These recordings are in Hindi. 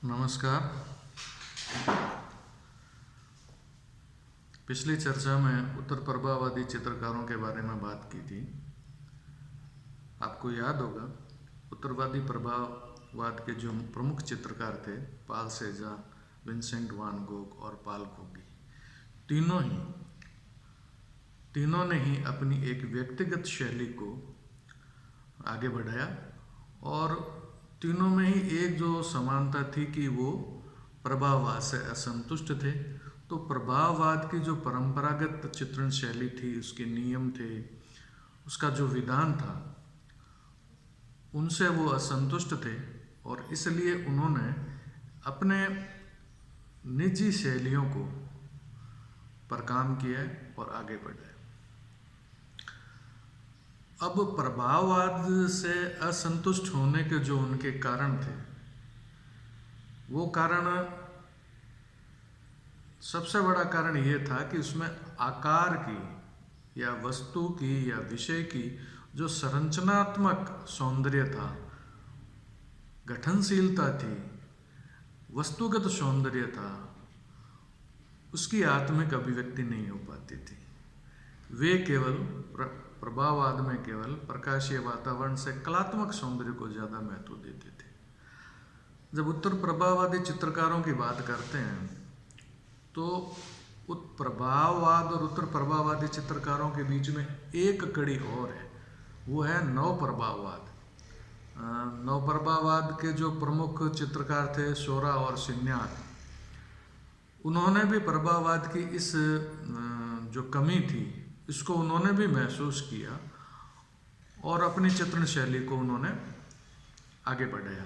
नमस्कार। पिछली चर्चा में उत्तर प्रभाववादी चित्रकारों के बारे में बात की थी। आपको याद होगा उत्तरवादी प्रभाववाद के जो प्रमुख चित्रकार थे पाल सेजा, विंसेंट वान गोग और पाल गोगी। तीनों ने ही अपनी एक व्यक्तिगत शैली को आगे बढ़ाया और तीनों में ही एक जो समानता थी कि वो प्रभाववाद से असंतुष्ट थे। तो प्रभाववाद की जो परंपरागत चित्रण शैली थी, उसके नियम थे, उसका जो विधान था, उनसे वो असंतुष्ट थे और इसलिए उन्होंने अपने निजी शैलियों को पर काम किया और आगे बढ़े। अब प्रभाववाद से असंतुष्ट होने के जो उनके कारण थे, वो कारण सबसे बड़ा कारण ये था कि उसमें आकार की या वस्तु की या विषय की जो संरचनात्मक सौंदर्य था, गठनशीलता थी, वस्तुगत सौंदर्य था, उसकी आत्मिक अभिव्यक्ति नहीं हो पाती थी। वे केवल प्रभाववाद में केवल प्रकाशीय वातावरण से कलात्मक सौंदर्य को ज़्यादा महत्व देते थे। जब उत्तर प्रभाववादी चित्रकारों की बात करते हैं तो प्रभाववाद और उत्तर प्रभाववादी चित्रकारों के बीच में एक कड़ी और है, वो है नव प्रभाववाद। नव प्रभाववाद के जो प्रमुख चित्रकार थे सोरा और सिन्याक, उन्होंने भी प्रभाववाद की इस जो कमी थी इसको उन्होंने भी महसूस किया और अपनी चित्रण शैली को उन्होंने आगे बढ़ाया।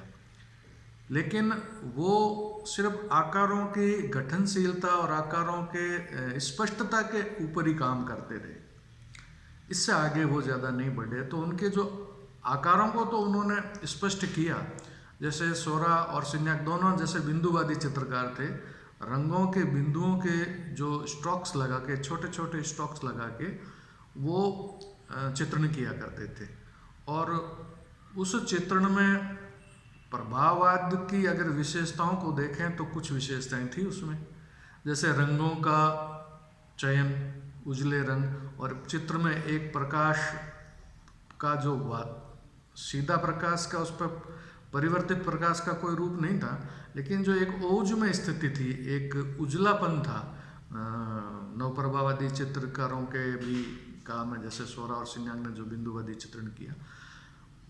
लेकिन वो सिर्फ आकारों की गठनशीलता और आकारों के स्पष्टता के ऊपर ही काम करते रहे, इससे आगे वो ज़्यादा नहीं बढ़े। तो उनके जो आकारों को तो उन्होंने स्पष्ट किया, जैसे सोरा और सिन्याक दोनों जैसे बिंदुवादी चित्रकार थे, रंगों के बिंदुओं के जो स्ट्रोक्स लगा के, छोटे छोटे स्ट्रोक्स लगा के वो चित्रण किया करते थे। और उस चित्रण में प्रभाववाद की अगर विशेषताओं को देखें तो कुछ विशेषताएं थी उसमें, जैसे रंगों का चयन, उजले रंग, और चित्र में एक प्रकाश का जो सीधा प्रकाश का, उस पर परिवर्तित प्रकाश का कोई रूप नहीं था, लेकिन जो एक ओज में स्थिति थी, एक उजलापन था नवप्रभाववादी चित्रकारों के भी काम है, जैसे सोरा और सिन्याक ने जो बिंदुवादी चित्रण किया।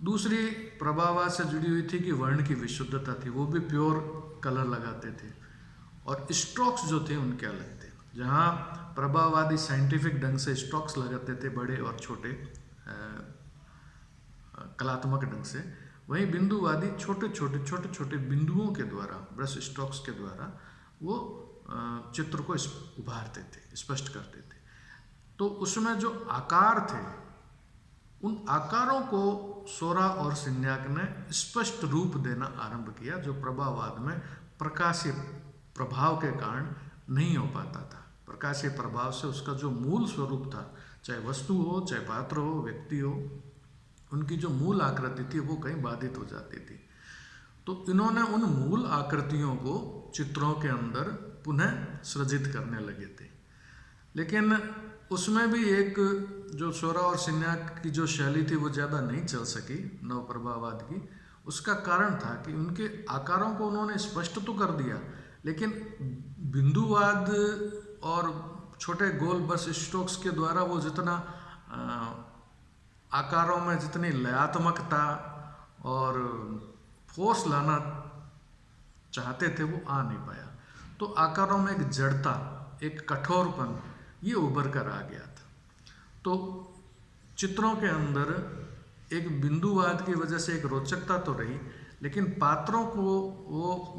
दूसरी प्रभाववाद से जुड़ी हुई थी कि वर्ण की विशुद्धता थी, वो भी प्योर कलर लगाते थे और स्ट्रोक्स जो थे उनके अलग थे। जहाँ प्रभाववादी साइंटिफिक ढंग से स्ट्रोक्स लगाते थे बड़े और छोटे कलात्मक ढंग से, वहीं बिंदुवादी छोटे छोटे बिंदुओं के द्वारा, ब्रश स्ट्रोक्स के द्वारा वो चित्र को उभारते थे, स्पष्ट करते थे। तो उसमें जो आकार थे, उन आकारों को सोरा और सिन्याक ने स्पष्ट रूप देना आरंभ किया, जो प्रभाववाद में प्रकाशीय प्रभाव के कारण नहीं हो पाता था। प्रकाशीय प्रभाव से उसका जो मूल स्वरूप था, चाहे वस्तु हो, चाहे पात्र हो, व्यक्ति हो, उनकी जो मूल आकृति थी वो कहीं बाधित हो जाती थी। तो इन्होंने उन मूल आकृतियों को चित्रों के अंदर पुनः सृजित करने लगे थे। लेकिन उसमें भी एक जो सोरा और सिन्याक की जो शैली थी वो ज़्यादा नहीं चल सकी नव प्रभाववाद की। उसका कारण था कि उनके आकारों को उन्होंने स्पष्ट तो कर दिया, लेकिन बिंदुवाद और छोटे गोल बस स्ट्रोक्स के द्वारा वो जितना आकारों में जितनी लयात्मकता और फोर्स लाना चाहते थे वो आ नहीं पाया। तो आकारों में एक जड़ता, एक कठोरपन ये उभर कर आ गया था। तो चित्रों के अंदर एक बिंदुवाद की वजह से एक रोचकता तो रही, लेकिन पात्रों को वो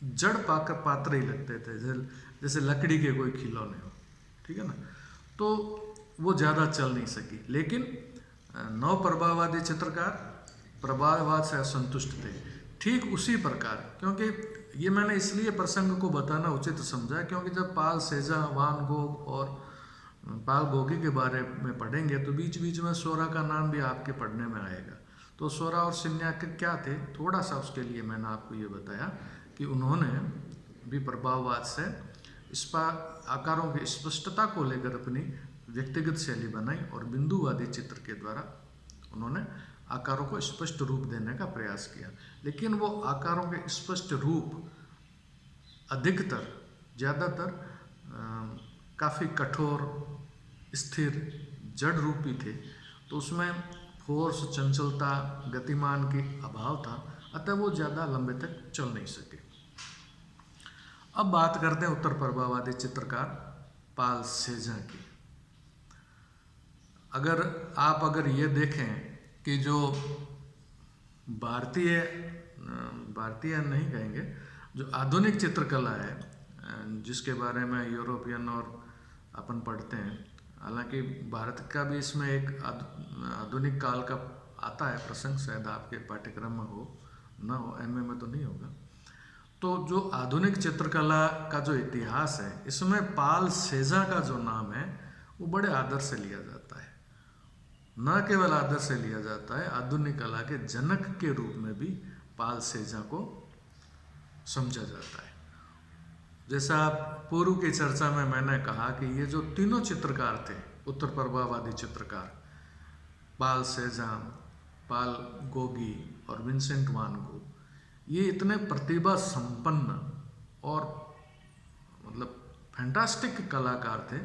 जड़ पात्र ही लगते थे, जैसे लकड़ी के कोई खिलौने हो, ठीक है ना। तो वो ज़्यादा चल नहीं सकी। लेकिन नव प्रभाववादी चित्रकार प्रभाववाद से असंतुष्ट थे, ठीक उसी प्रकार, क्योंकि ये मैंने इसलिए प्रसंग को बताना उचित समझा क्योंकि जब पाल सेजा, वान गोग और पाल गोगी के बारे में पढ़ेंगे तो बीच बीच में सोरा का नाम भी आपके पढ़ने में आएगा। तो स्वरा और सिन्या के क्या थे, थोड़ा सा उसके लिए मैंने आपको ये बताया कि उन्होंने भी प्रभाववाद से आकारों की स्पष्टता को लेकर अपनी व्यक्तिगत शैली बनाई और बिंदुवादी चित्र के द्वारा उन्होंने आकारों को स्पष्ट रूप देने का प्रयास किया। लेकिन वो आकारों के स्पष्ट रूप अधिकतर ज़्यादातर काफ़ी कठोर, स्थिर, जड़ रूपी थे, तो उसमें फोर्स, चंचलता, गतिमान की अभाव था, अतः वो ज़्यादा लंबे तक चल नहीं सके। अब बात करते हैं उत्तर प्रभाववादी चित्रकार पाल सेजा की। अगर ये देखें कि जो भारतीय नहीं कहेंगे, जो आधुनिक चित्रकला है, जिसके बारे में यूरोपियन और अपन पढ़ते हैं, हालांकि भारत का भी इसमें एक आधुनिक काल का आता है प्रसंग, शायद आपके पाठ्यक्रम में हो ना हो, एमए में तो नहीं होगा। तो जो आधुनिक चित्रकला का जो इतिहास है, इसमें पाल सेजा का जो नाम है वो बड़े आदर से लिया जाता है। न केवल आदर से लिया जाता है, आधुनिक कला के जनक के रूप में भी पाल सेजा को समझा जाता है। जैसा पूर्व की चर्चा में मैंने कहा कि ये जो तीनों चित्रकार थे, उत्तर प्रभाववादी चित्रकार, पाल सेजा, पाल गोगी और विंसेंट वान गो, ये इतने प्रतिभा संपन्न और मतलब फैंटास्टिक कलाकार थे,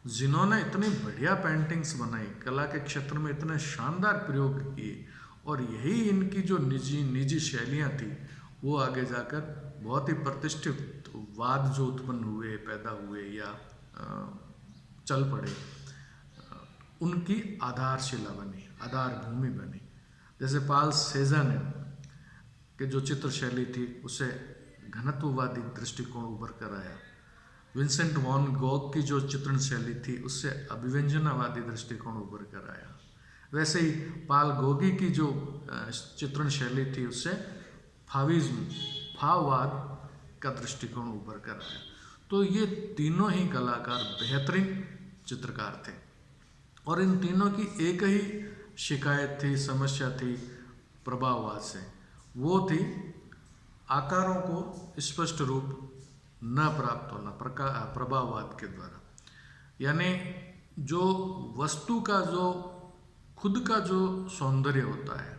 जिन्होंने इतनी बढ़िया पेंटिंग्स बनाई, कला के क्षेत्र में इतने शानदार प्रयोग किए, और यही इनकी जो निजी शैलियाँ थी वो आगे जाकर बहुत ही प्रतिष्ठित वाद जो उत्पन्न हुए, पैदा हुए या चल पड़े, उनकी आधारशिला बनी, आधार भूमि बनी। जैसे पाल सेजा ने कि जो चित्र शैली थी उसे घनत्ववादी दृष्टिकोण उभर कर आया। विंसेंट वॉन गॉग की जो चित्रण शैली थी उससे अभिव्यंजनावादी दृष्टिकोण उभर कर आया। वैसे ही पाल गोगी की जो चित्रण शैली थी उससे फाविज्म, भाववाद का दृष्टिकोण उभर कर आया। तो ये तीनों ही कलाकार बेहतरीन चित्रकार थे, और इन तीनों की एक ही शिकायत थी, समस्या थी प्रभाववाद से, वो थी आकारों को स्पष्ट रूप न प्राप्त होना प्रभाववाद के द्वारा। यानी जो वस्तु का जो खुद का जो सौंदर्य होता है,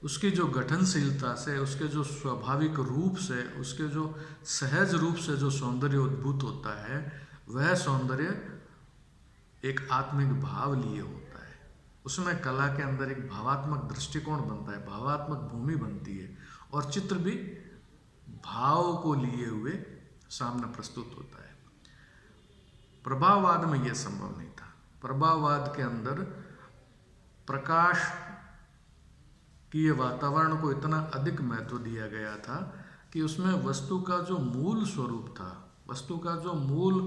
उसकी जो गठनशीलता से, उसके जो स्वाभाविक रूप से, उसके जो सहज रूप से जो सौंदर्य उद्भूत होता है, वह सौंदर्य एक आत्मिक भाव लिए होता है। उसमें कला के अंदर एक भावात्मक दृष्टिकोण बनता है, भावात्मक भूमि बनती है, और चित्र भी भाव को लिए हुए सामने प्रस्तुत होता है। प्रभाववाद में यह संभव नहीं था। प्रभाववाद के अंदर प्रकाश कि वातावरण को इतना अधिक महत्व दिया गया था कि उसमें वस्तु का जो मूल स्वरूप था, वस्तु का जो मूल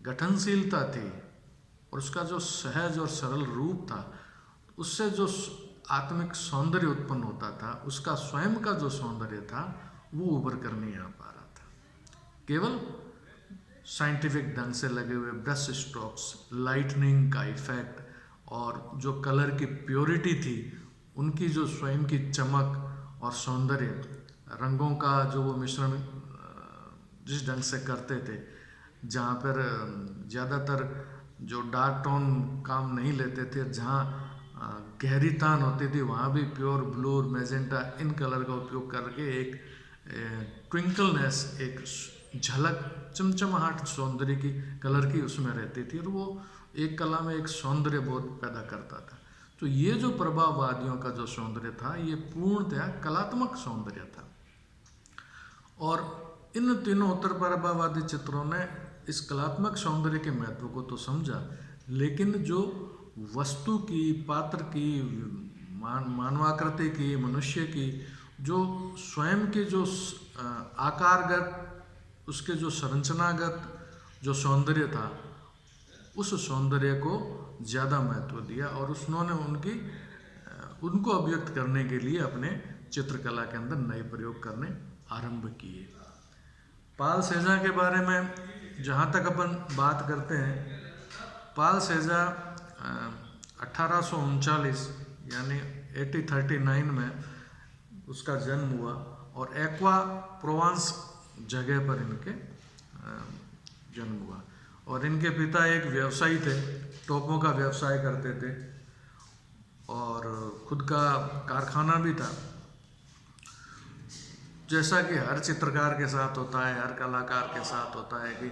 गठनशीलता थी, और उसका जो सहज और सरल रूप था, उससे जो आत्मिक सौंदर्य उत्पन्न होता था, उसका स्वयं का जो सौंदर्य था वो उभर कर नहीं आ पा रहा था। केवल साइंटिफिक ढंग से लगे हुए ब्रश स्ट्रोक्स, लाइटनिंग का इफेक्ट, और जो कलर की प्योरिटी थी, उनकी जो स्वयं की चमक और सौंदर्य, रंगों का जो वो मिश्रण जिस ढंग से करते थे, जहाँ पर ज़्यादातर जो डार्क टोन काम नहीं लेते थे, जहाँ गहरी तान होती थी, वहाँ भी pure blue, magenta, in colour का उपयोग करके एक ट्विंकलनेस, एक झलक, चमचमाहट सौंदर्य की कलर की उसमें रहती थी, और वो एक कला में एक सौंदर्य बोध पैदा करता था। तो ये जो प्रभाववादियों का जो सौंदर्य था, ये पूर्णतया कलात्मक सौंदर्य था। और इन तीनों उत्तर प्रभाववादी चित्रों ने इस कलात्मक सौंदर्य के महत्व को तो समझा, लेकिन जो वस्तु की, पात्र की, मानवाकृति की, मनुष्य की जो स्वयं के जो आकारगत, उसके जो संरचनागत जो सौंदर्य था, उस सौंदर्य को ज़्यादा महत्व दिया, और उन्होंने उनको अभिव्यक्त करने के लिए अपने चित्रकला के अंदर नए प्रयोग करने आरंभ किए। पाल सेजा के बारे में जहाँ तक अपन बात करते हैं, पाल सेजा 1839 यानी 1839 में उसका जन्म हुआ और एक्वा प्रोवांस जगह पर इनके जन्म हुआ। और इनके पिता एक व्यवसायी थे, टोपों का व्यवसाय करते थे और खुद का कारखाना भी था। जैसा कि हर चित्रकार के साथ होता है, हर कलाकार के साथ होता है कि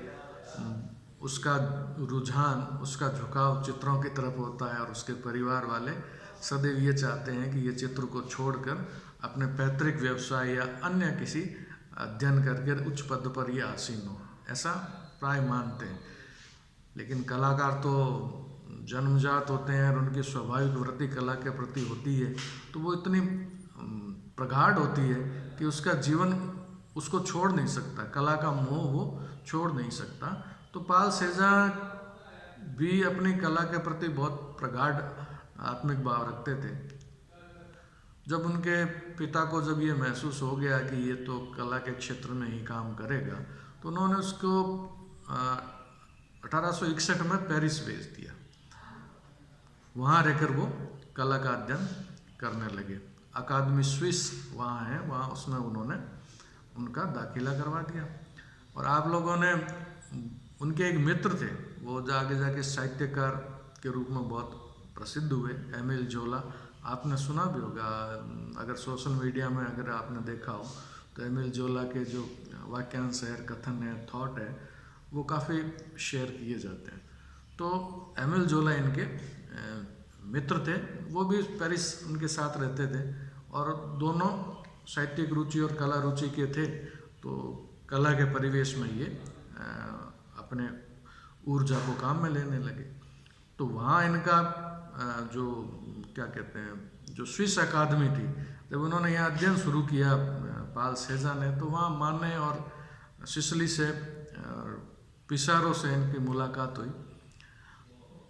उसका रुझान, उसका झुकाव चित्रों की तरफ होता है और उसके परिवार वाले सदैव ये चाहते हैं कि ये चित्र को छोड़कर अपने पैतृक व्यवसाय या अन्य किसी अध्ययन करके उच्च पद पर ये आसीन हो, ऐसा प्राय मानते हैं। लेकिन कलाकार तो जन्मजात होते हैं और उनकी स्वाभाविक वृत्ति कला के प्रति होती है, तो वो इतनी प्रगाढ़ होती है कि उसका जीवन उसको छोड़ नहीं सकता, कला का मोह वो छोड़ नहीं सकता। तो पाल सेजान भी अपनी कला के प्रति बहुत प्रगाढ़ आत्मिक भाव रखते थे। जब उनके पिता को जब ये महसूस हो गया कि ये तो कला के क्षेत्र में ही काम करेगा, तो उन्होंने उसको 1861 में पेरिस भेज दिया। वहाँ रहकर वो कला का अध्ययन करने लगे। अकादमी स्विस वहाँ है, वहाँ उसमें उन्होंने उनका दाखिला करवा दिया। और आप लोगों ने, उनके एक मित्र थे, वो आगे जाके साहित्यकार के रूप में बहुत प्रसिद्ध हुए, एमिल जोला। आपने सुना भी होगा, अगर सोशल मीडिया में अगर आपने देखा हो तो एमिल जोला के जो वाक्यांश है, कथन है, थॉट है, वो काफ़ी शेयर किए जाते हैं। तो एमिल जोला इनके मित्र थे, वो भी पेरिस उनके साथ रहते थे और दोनों साहित्यिक रुचि और कला रुचि के थे। तो कला के परिवेश में ये अपने ऊर्जा को काम में लेने लगे। तो वहाँ इनका जो क्या कहते हैं, जो स्विस अकादमी थी, जब उन्होंने यहाँ अध्ययन शुरू किया पाल सेजान ने, तो वहाँ माने और सिसिली से पिसारो से इनकी मुलाकात हुई।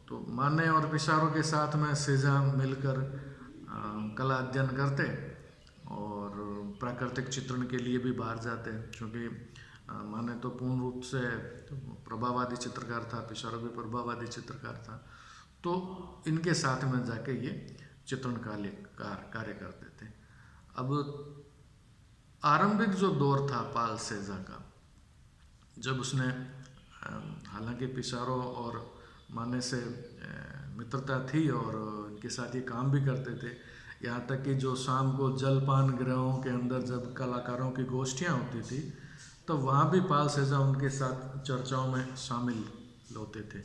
तो माने और पिसारो के साथ में सेजान मिलकर कला अध्ययन करते और प्राकृतिक चित्रण के लिए भी बाहर जाते, क्योंकि माने तो पूर्ण रूप से प्रभाववादी चित्रकार था, पिसारो भी प्रभाववादी चित्रकार था। तो इनके साथ में जाके ये चित्रण कार्य करते थे। अब आरंभिक जो दौर था पाल सेजा का, जब उसने हालांकि पिसारो और माने से मित्रता थी और इनके साथ ये काम भी करते थे, यहाँ तक कि जो शाम को जलपान गृहों के अंदर जब कलाकारों की गोष्ठियाँ होती थी, तो वहाँ भी पाल सेजा उनके साथ चर्चाओं में शामिल होते थे।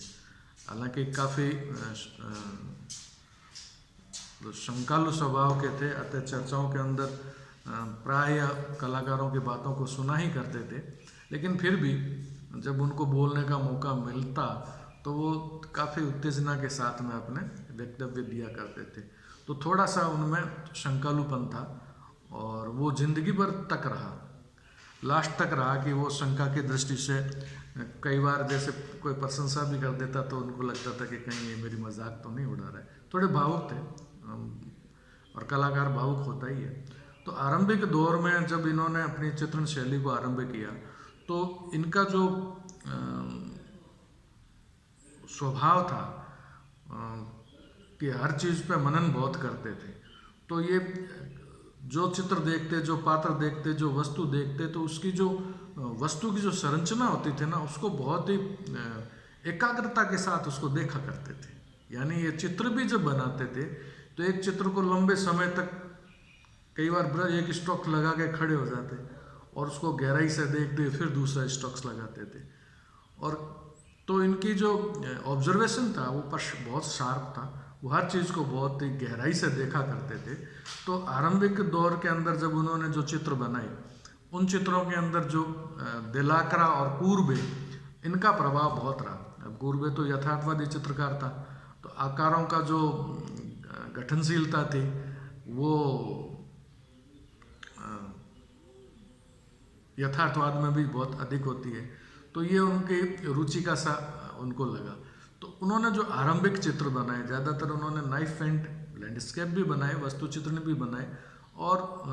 हालांकि काफ़ी शंकालु स्वभाव के थे, अतः चर्चाओं के अंदर प्राय कलाकारों की बातों को सुना ही करते थे। लेकिन फिर भी जब उनको बोलने का मौका मिलता तो वो काफ़ी उत्तेजना के साथ में अपने वक्तव्य दिया करते थे। तो थोड़ा सा उनमें शंकालुपन था और वो जिंदगी भर तक रहा, लास्ट तक रहा कि वो शंका की दृष्टि से कई बार जैसे कोई प्रशंसा भी कर देता तो उनको लगता था कि कहीं ये मेरी मजाक तो नहीं उड़ा रहा है। थोड़े भावुक थे और कलाकार भावुक होता ही है। तो आरंभिक दौर में जब इन्होंने अपनी चित्रण शैली को आरंभ किया तो इनका जो स्वभाव था कि हर चीज़ पे मनन बहुत करते थे। तो ये जो चित्र देखते, जो पात्र देखते, जो वस्तु देखते, तो उसकी जो वस्तु की जो संरचना होती थी ना, उसको बहुत ही एकाग्रता के साथ उसको देखा करते थे। यानी ये चित्र भी जब बनाते थे तो एक चित्र को लंबे समय तक कई बार एक स्टॉक लगा के खड़े हो जाते और उसको गहराई से देखते, फिर दूसरा स्टॉक्स लगाते थे। और तो इनकी जो ऑब्जर्वेशन था वो बहुत शार्प था, वो हर चीज़ को बहुत ही गहराई से देखा करते थे। तो आरंभिक दौर के अंदर जब उन्होंने जो चित्र बनाए, उन चित्रों के अंदर जो देलाक्रा और कूर्बे, इनका प्रभाव बहुत रहा। अब कूर्बे तो यथार्थवादी चित्रकार था, तो आकारों का जो गठनशीलता थी वो यथार्थवाद में भी बहुत अधिक होती है। तो ये उनकी रुचि का सा उनको लगा। तो उन्होंने जो आरंभिक चित्र बनाए, ज़्यादातर उन्होंने नाइफ पेंट, लैंडस्केप भी बनाए, वस्तु चित्रण भी बनाए और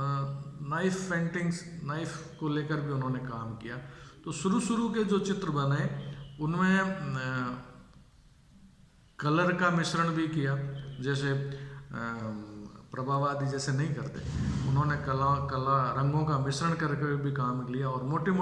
नाइफ पेंटिंग्स, नाइफ को लेकर भी उन्होंने काम किया। तो शुरू के जो चित्र बनाए उनमें कलर का मिश्रण भी किया, जैसे प्रभाववादी जैसे नहीं करते। उन्होंने कला रंगों का मिश्रण करके भी काम लिया और मोटी